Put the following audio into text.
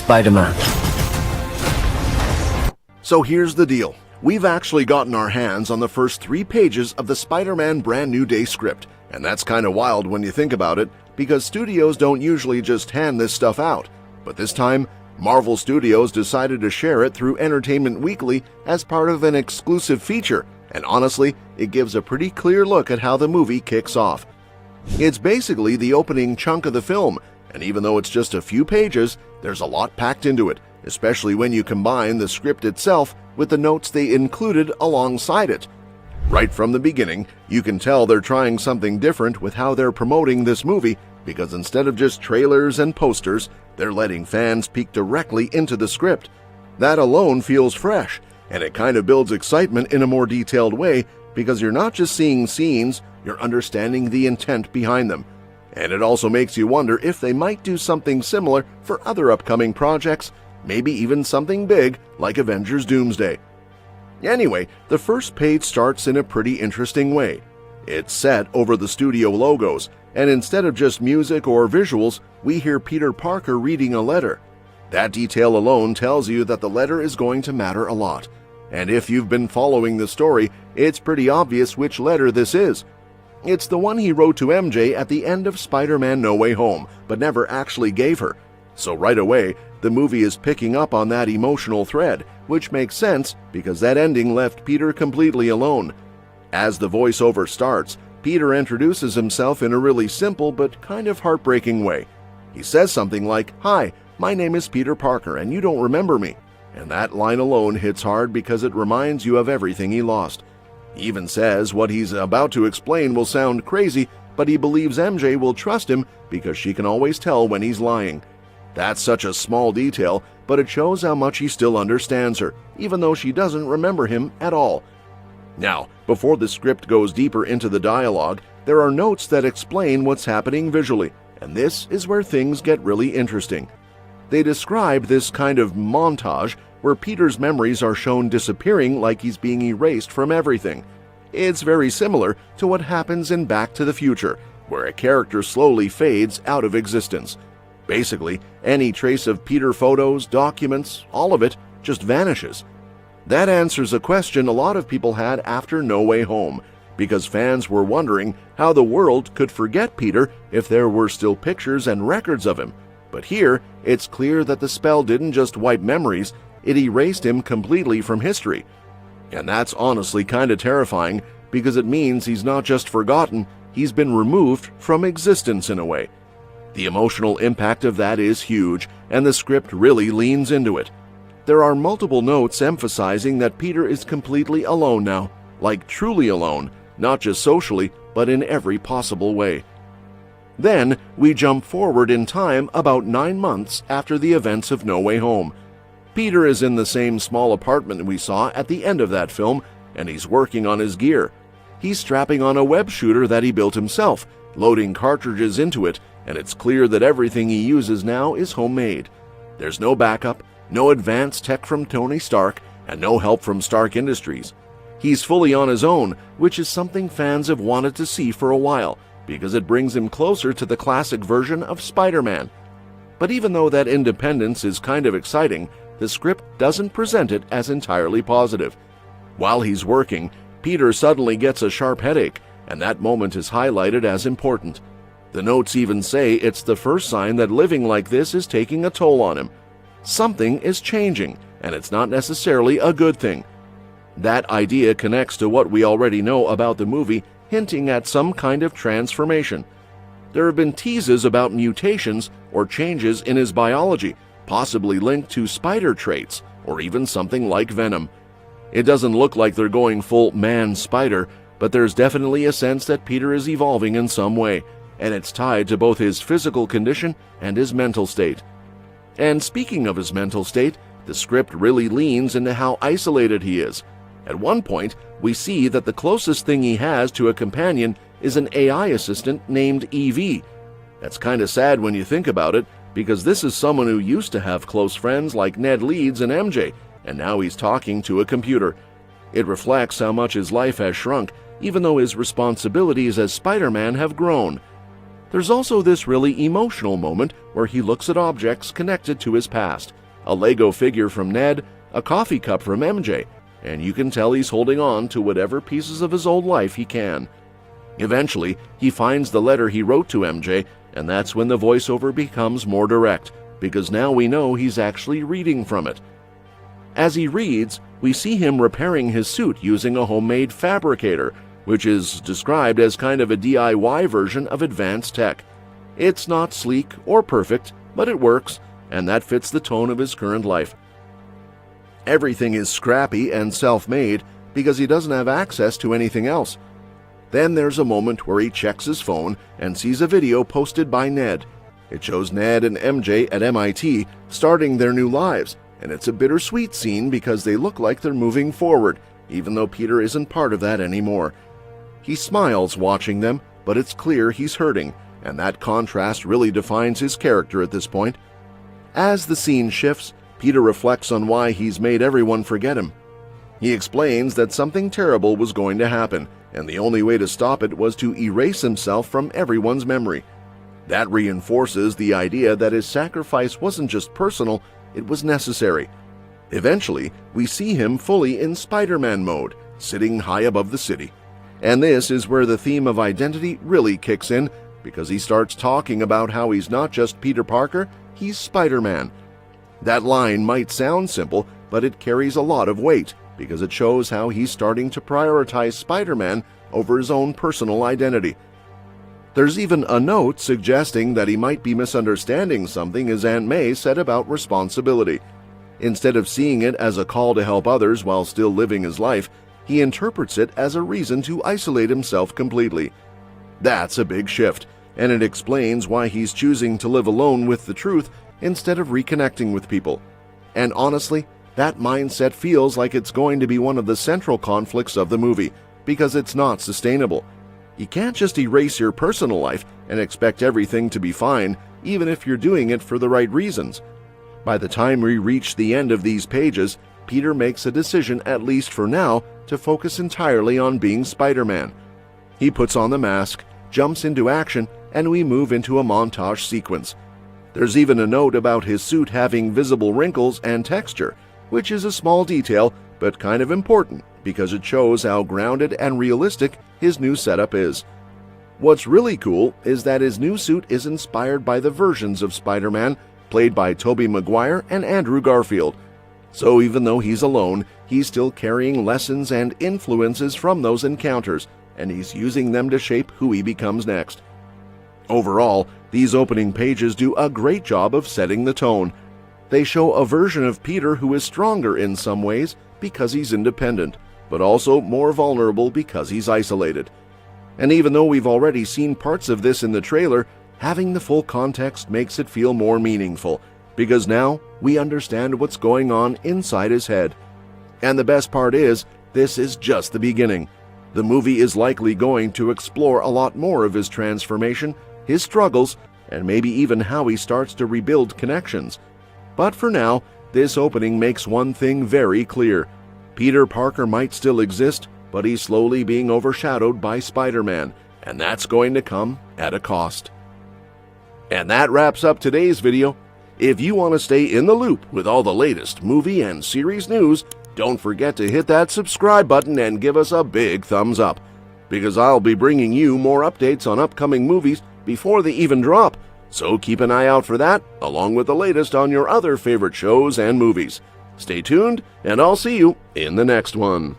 Spider-Man. So here's the deal. We've actually gotten our hands on the first 3 pages of the Spider-Man Brand New Day script, and that's kinda wild when you think about it, because studios don't usually just hand this stuff out. But this time, Marvel Studios decided to share it through Entertainment Weekly as part of an exclusive feature, and honestly, it gives a pretty clear look at how the movie kicks off. It's basically the opening chunk of the film, and even though it's just a few pages, there's a lot packed into it, especially when you combine the script itself with the notes they included alongside it. Right from the beginning, you can tell they're trying something different with how they're promoting this movie, because instead of just trailers and posters, they're letting fans peek directly into the script. That alone feels fresh, and it kind of builds excitement in a more detailed way, because you're not just seeing scenes, you're understanding the intent behind them. And it also makes you wonder if they might do something similar for other upcoming projects, maybe even something big like Avengers Doomsday. Anyway, the first page starts in a pretty interesting way. It's set over the studio logos, and instead of just music or visuals, we hear Peter Parker reading a letter. That detail alone tells you that the letter is going to matter a lot. And if you've been following the story, it's pretty obvious which letter this is. It's the one he wrote to MJ at the end of Spider-Man No Way Home, but never actually gave her. So right away, the movie is picking up on that emotional thread, which makes sense because that ending left Peter completely alone. As the voiceover starts, Peter introduces himself in a really simple but kind of heartbreaking way. He says something like, "Hi, my name is Peter Parker and you don't remember me." And that line alone hits hard because it reminds you of everything he lost. He even says what he's about to explain will sound crazy, but he believes MJ will trust him because she can always tell when he's lying. That's such a small detail, but it shows how much he still understands her, even though she doesn't remember him at all. Now, before the script goes deeper into the dialogue, there are notes that explain what's happening visually, and this is where things get really interesting. They describe this kind of montage where Peter's memories are shown disappearing like he's being erased from everything. It's very similar to what happens in Back to the Future, where a character slowly fades out of existence. Basically, any trace of Peter photos, documents, all of it just vanishes. That answers a question a lot of people had after No Way Home, because fans were wondering how the world could forget Peter if there were still pictures and records of him. But here, it's clear that the spell didn't just wipe memories, it erased him completely from history. And that's honestly kinda terrifying, because it means he's not just forgotten, he's been removed from existence in a way. The emotional impact of that is huge, and the script really leans into it. There are multiple notes emphasizing that Peter is completely alone now, like truly alone, not just socially, but in every possible way. Then, we jump forward in time about 9 months after the events of No Way Home. Peter is in the same small apartment we saw at the end of that film, and he's working on his gear. He's strapping on a web shooter that he built himself, loading cartridges into it, and it's clear that everything he uses now is homemade. There's no backup, no advanced tech from Tony Stark, and no help from Stark Industries. He's fully on his own, which is something fans have wanted to see for a while, because it brings him closer to the classic version of Spider-Man. But even though that independence is kind of exciting, the script doesn't present it as entirely positive. While he's working, Peter suddenly gets a sharp headache, and that moment is highlighted as important. The notes even say it's the first sign that living like this is taking a toll on him. Something is changing, and it's not necessarily a good thing. That idea connects to what we already know about the movie, hinting at some kind of transformation. There have been teases about mutations or changes in his biology, possibly linked to spider traits, or even something like venom. It doesn't look like they're going full man-spider, but there's definitely a sense that Peter is evolving in some way, and it's tied to both his physical condition and his mental state. And speaking of his mental state, the script really leans into how isolated he is. At one point, we see that the closest thing he has to a companion is an AI assistant named Evie. That's kind of sad when you think about it, because this is someone who used to have close friends like Ned Leeds and MJ, and now he's talking to a computer. It reflects how much his life has shrunk, even though his responsibilities as Spider-Man have grown. There's also this really emotional moment where he looks at objects connected to his past, a Lego figure from Ned, a coffee cup from MJ, and you can tell he's holding on to whatever pieces of his old life he can. Eventually, he finds the letter he wrote to MJ, and that's when the voiceover becomes more direct, because now we know he's actually reading from it. As he reads, we see him repairing his suit using a homemade fabricator, which is described as kind of a DIY version of advanced tech. It's not sleek or perfect, but it works, and that fits the tone of his current life. Everything is scrappy and self-made because he doesn't have access to anything else. Then there's a moment where he checks his phone and sees a video posted by Ned. It shows Ned and MJ at MIT starting their new lives, and it's a bittersweet scene because they look like they're moving forward, even though Peter isn't part of that anymore. He smiles watching them, but it's clear he's hurting, and that contrast really defines his character at this point. As the scene shifts, Peter reflects on why he's made everyone forget him. He explains that something terrible was going to happen, and the only way to stop it was to erase himself from everyone's memory. That reinforces the idea that his sacrifice wasn't just personal, it was necessary. Eventually, we see him fully in Spider-Man mode, sitting high above the city. And this is where the theme of identity really kicks in, because he starts talking about how he's not just Peter Parker, he's Spider-Man. That line might sound simple, but it carries a lot of weight, because it shows how he's starting to prioritize Spider-Man over his own personal identity. There's even a note suggesting that he might be misunderstanding something his Aunt May said about responsibility. Instead of seeing it as a call to help others while still living his life, he interprets it as a reason to isolate himself completely. That's a big shift, and it explains why he's choosing to live alone with the truth instead of reconnecting with people. And honestly, that mindset feels like it's going to be one of the central conflicts of the movie, because it's not sustainable. You can't just erase your personal life and expect everything to be fine, even if you're doing it for the right reasons. By the time we reach the end of these pages, Peter makes a decision, at least for now, to focus entirely on being Spider-Man. He puts on the mask, jumps into action, and we move into a montage sequence. There's even a note about his suit having visible wrinkles and texture, which is a small detail, but kind of important because it shows how grounded and realistic his new setup is. What's really cool is that his new suit is inspired by the versions of Spider-Man played by Tobey Maguire and Andrew Garfield. So even though he's alone, he's still carrying lessons and influences from those encounters, and he's using them to shape who he becomes next. Overall, these opening pages do a great job of setting the tone. They show a version of Peter who is stronger in some ways because he's independent, but also more vulnerable because he's isolated. And even though we've already seen parts of this in the trailer, having the full context makes it feel more meaningful, because now we understand what's going on inside his head. And the best part is, this is just the beginning. The movie is likely going to explore a lot more of his transformation, his struggles, and maybe even how he starts to rebuild connections. But for now, this opening makes one thing very clear. Peter Parker might still exist, but he's slowly being overshadowed by Spider-Man, and that's going to come at a cost. And that wraps up today's video. If you want to stay in the loop with all the latest movie and series news, don't forget to hit that subscribe button and give us a big thumbs up, because I'll be bringing you more updates on upcoming movies before they even drop, so keep an eye out for that, along with the latest on your other favorite shows and movies. Stay tuned, and I'll see you in the next one.